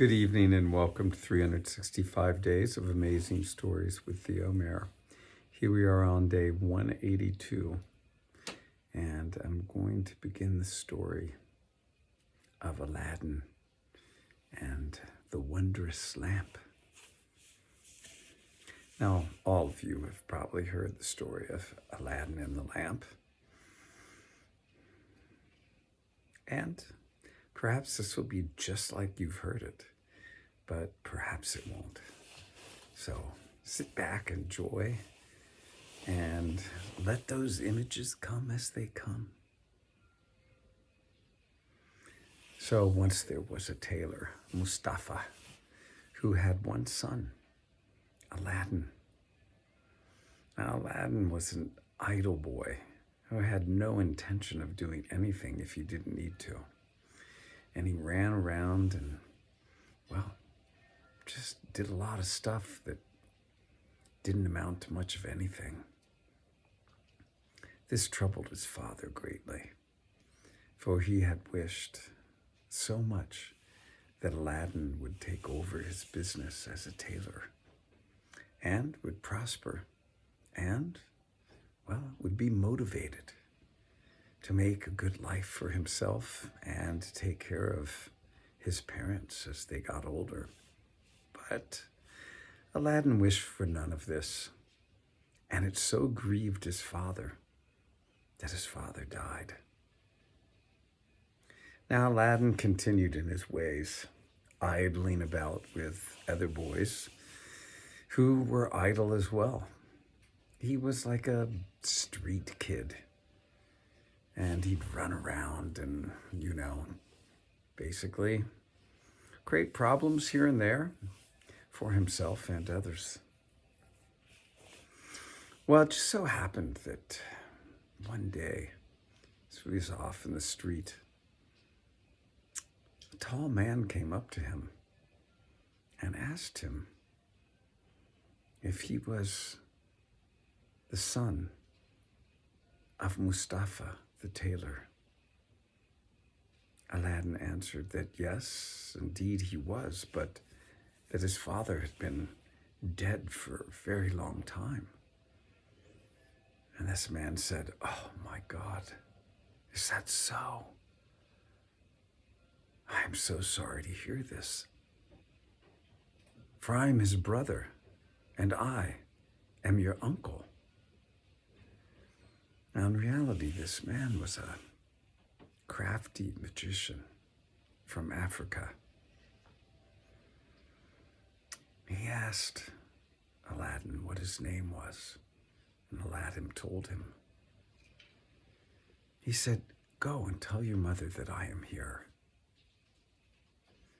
Good evening and welcome to 365 Days of Amazing Stories with Theo Mayer. Here we are on day 182, and I'm going to begin the story of Aladdin and the Wondrous lamp. Now, all of you have probably heard the story of Aladdin and the lamp. And perhaps this will be just like you've heard it, but perhaps it won't. So sit back, enjoy, and let those images come as they come. So once there was a tailor, Mustafa, who had one son, Aladdin. Now, Aladdin was an idle boy who had no intention of doing anything if he didn't need to. And he ran around and, well, just did a lot of stuff that didn't amount to much of anything. This troubled his father greatly, for he had wished so much that Aladdin would take over his business as a tailor and would prosper and, well, would be motivated to make a good life for himself and to take care of his parents as they got older. But Aladdin wished for none of this, and it so grieved his father that his father died. Now Aladdin continued in his ways, idling about with other boys who were idle as well. He was like a street kid, and he'd run around and, basically create problems here and there for himself and others. Well, it just so happened that one day, as he was off in the street, a tall man came up to him and asked him if he was the son of Mustafa, the tailor. Aladdin answered that yes, indeed he was, but that his father had been dead for a very long time. And this man said, "Oh my God, is that so? I'm so sorry to hear this. For I am his brother, and I am your uncle." Now, in reality, this man was a crafty magician from Africa. He asked Aladdin what his name was, and Aladdin told him. He said, "Go and tell your mother that I am here."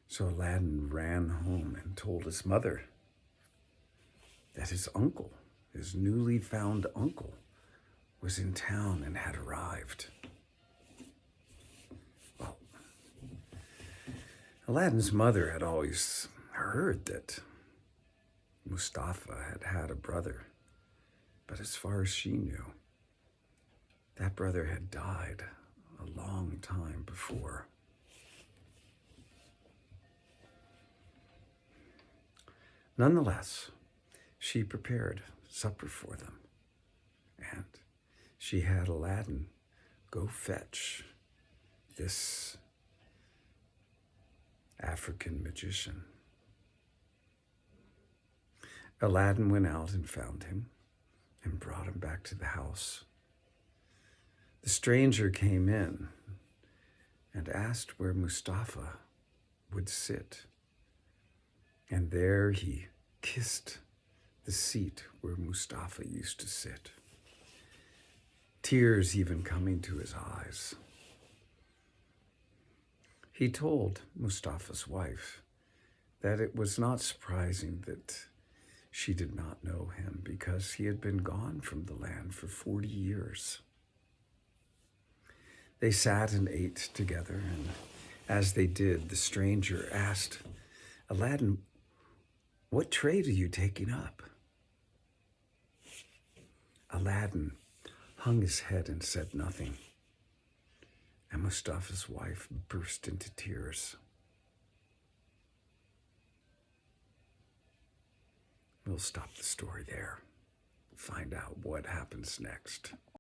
So Aladdin ran home and told his mother that his uncle, his newly found uncle, was in town and had arrived. Well, Aladdin's mother had always heard that Mustafa had had a brother, but as far as she knew, that brother had died a long time before. Nonetheless, she prepared supper for them, and she had Aladdin go fetch this African magician. Aladdin went out and found him and brought him back to the house. The stranger came in and asked where Mustafa would sit. And there he kissed the seat where Mustafa used to sit, tears even coming to his eyes. He told Mustafa's wife that it was not surprising that she did not know him because he had been gone from the land for 40 years. They sat and ate together, and as they did, the stranger asked, "Aladdin, what trade are you taking up?" Aladdin hung his head and said nothing, and Mustafa's wife burst into tears. We'll stop the story there. Find out what happens next.